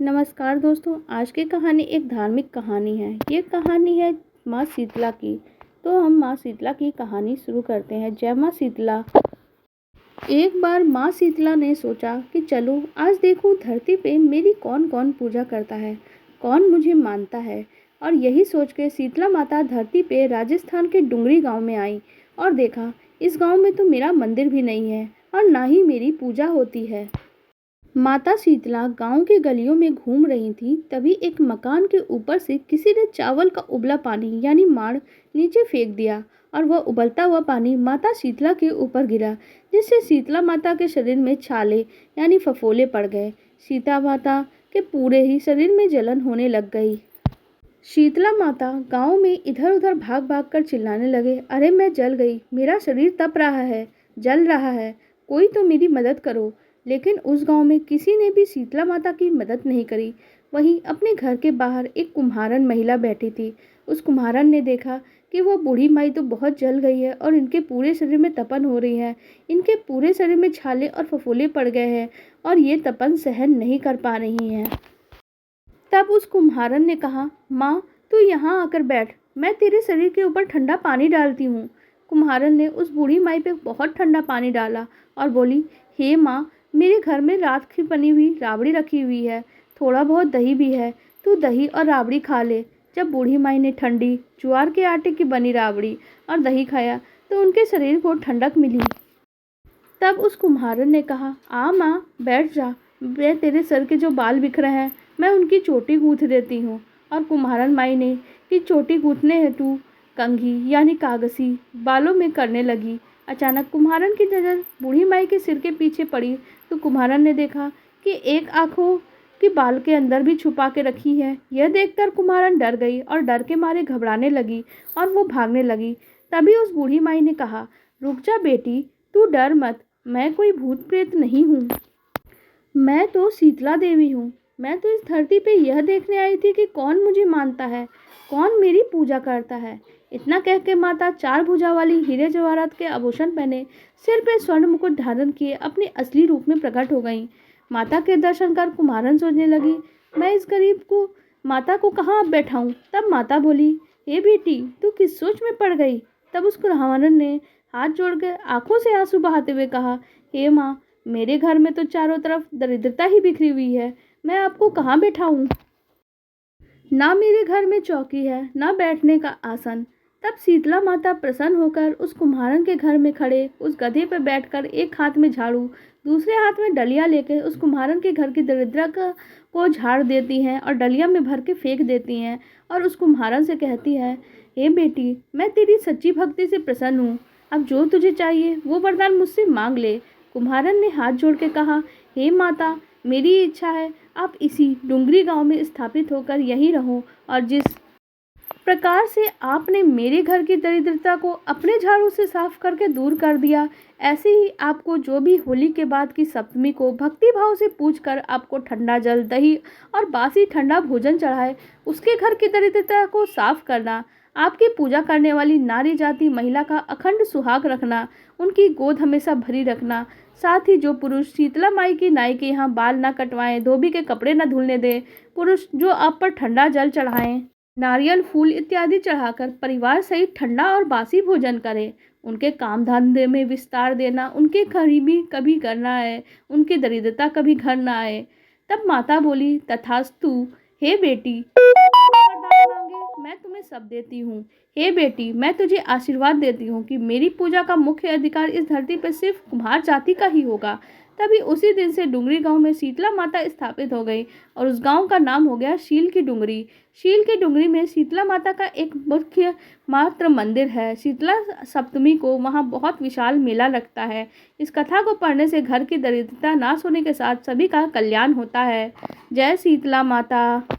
नमस्कार दोस्तों, आज की कहानी एक धार्मिक कहानी है। ये कहानी है माँ शीतला की। तो हम माँ शीतला की कहानी शुरू करते हैं। जय माँ शीतला। एक बार माँ शीतला ने सोचा कि चलो आज देखूं धरती पे मेरी कौन कौन पूजा करता है, कौन मुझे मानता है। और यही सोच के शीतला माता धरती पे राजस्थान के डुंगरी गांव में आई और देखा इस गांव में तो मेरा मंदिर भी नहीं है और ना ही मेरी पूजा होती है। माता शीतला गांव की गलियों में घूम रही थी, तभी एक मकान के ऊपर से किसी ने चावल का उबला पानी यानी माड़ नीचे फेंक दिया और वह उबलता हुआ पानी माता शीतला के ऊपर गिरा, जिससे शीतला माता के शरीर में छाले यानी फफोले पड़ गए। सीता माता के पूरे ही शरीर में जलन होने लग गई। शीतला माता गांव में इधर उधर भाग भाग कर चिल्लाने लगे, अरे मैं जल गई, मेरा शरीर तप रहा है, जल रहा है, कोई तो मेरी मदद करो। लेकिन उस गांव में किसी ने भी शीतला माता की मदद नहीं करी। वहीं अपने घर के बाहर एक कुम्हारन महिला बैठी थी। उस कुम्हारन ने देखा कि वह बूढ़ी माई तो बहुत जल गई है और इनके पूरे शरीर में तपन हो रही है। इनके पूरे शरीर में छाले और फफोले पड़ गए हैं और ये तपन सहन नहीं कर पा रही हैं। तब उस कुम्हारन ने कहा, माँ तू यहाँ आकर बैठ, मैं तेरे शरीर के ऊपर ठंडा पानी डालती हूँ। कुम्हारन ने उस बूढ़ी माई पे बहुत ठंडा पानी डाला और बोली, हे माँ, मेरे घर में रात की बनी हुई राबड़ी रखी हुई है, थोड़ा बहुत दही भी है, तू दही और राबड़ी खा ले। जब बूढ़ी माई ने ठंडी ज्वार के आटे की बनी राबड़ी और दही खाया तो उनके शरीर को ठंडक मिली। तब उस कुम्हारन ने कहा, आ माँ बैठ जा, मैं तेरे सर के जो बाल बिखरे हैं मैं उनकी चोटी गूँथ देती हूँ। और कुम्हारन माई ने कि चोटी गूँथने हेतु कंघी यानी कागसी बालों में करने लगी। अचानक कुम्हारन की नज़र बूढ़ी माई के सिर के पीछे पड़ी तो कुम्हारन ने देखा कि एक आँखों की बाल के अंदर भी छुपा के रखी है। यह देखकर कुम्हारन डर गई और डर के मारे घबराने लगी और वो भागने लगी। तभी उस बूढ़ी माई ने कहा, रुक जा बेटी, तू डर मत, मैं कोई भूत प्रेत नहीं हूँ, मैं तो शीतला देवी हूँ। मैं तो इस धरती पे यह देखने आई थी कि कौन मुझे मानता है, कौन मेरी पूजा करता है। इतना कह के माता चार भुजा वाली हीरे जवाहरात के आभूषण पहने, सिर पे स्वर्ण मुकुट धारण किए अपने असली रूप में प्रकट हो गईं। माता के दर्शन कर कुम्हारन सोचने लगी, मैं इस गरीब को माता को कहाँ अब बैठाऊँ। तब माता बोली, हे बेटी, तू किस सोच में पड़ गई। तब उस कुम्हारन ने हाथ जोड़कर आंखों से आंसू बहाते हुए कहा, हे माँ, मेरे घर में तो चारों तरफ दरिद्रता ही बिखरी हुई है, मैं आपको कहाँ बैठाऊं। ना मेरे घर में चौकी है, ना बैठने का आसन। तब शीतला माता प्रसन्न होकर उस कुम्हारन के घर में खड़े उस गधे पर बैठकर एक हाथ में झाड़ू, दूसरे हाथ में डलिया लेकर उस कुम्हारन के घर की दरिद्रता को झाड़ देती हैं और डलिया में भर के फेंक देती हैं और उस कुम्हारन से कहती है, हे बेटी, मैं तेरी सच्ची भक्ति से प्रसन्न हूँ, अब जो तुझे चाहिए वो वरदान मुझसे मांग ले। कुम्हारन ने हाथ जोड़ के कहा, हे माता, मेरी इच्छा है आप इसी डुंगरी गांव में स्थापित होकर यहीं रहो और जिस प्रकार से आपने मेरे घर की दरिद्रता को अपने झाड़ू से साफ करके दूर कर दिया, ऐसे ही आपको जो भी होली के बाद की सप्तमी को भक्ति भाव से पूजकर आपको ठंडा जल, दही और बासी ठंडा भोजन चढ़ाए, उसके घर की दरिद्रता को साफ करना, आपकी पूजा करने वाली नारी जाति महिला का अखंड सुहाग रखना, उनकी गोद हमेशा भरी रखना। साथ ही जो पुरुष शीतला माई की नाई के यहाँ बाल न कटवाएं, धोबी के कपड़े न धुलने दें, पुरुष जो आप पर ठंडा जल चढ़ाएं, नारियल फूल इत्यादि चढ़ाकर परिवार सहित ठंडा और बासी भोजन करें, उनके काम धंधे में विस्तार देना, उनके गरीबी कभी घर न आए, उनकी दरिद्रता कभी घर न आए। तब माता बोली, तथास्तु, हे बेटी, वरदान मांगे मैं तुम्हें सब देती हूँ। हे बेटी, मैं तुझे आशीर्वाद देती हूँ कि मेरी पूजा का मुख्य अधिकार इस धरती पर सिर्फ कुम्हार जाति का ही होगा। तभी उसी दिन से डुंगरी गांव में शीतला माता स्थापित हो गई और उस गांव का नाम हो गया शील की डुंगरी। शील की डुंगरी में शीतला माता का एक मुख्य मात्र मंदिर है। शीतला सप्तमी को वहां बहुत विशाल मेला लगता है। इस कथा को पढ़ने से घर की दरिद्रता नाश होने के साथ सभी का कल्याण होता है। जय शीतला माता।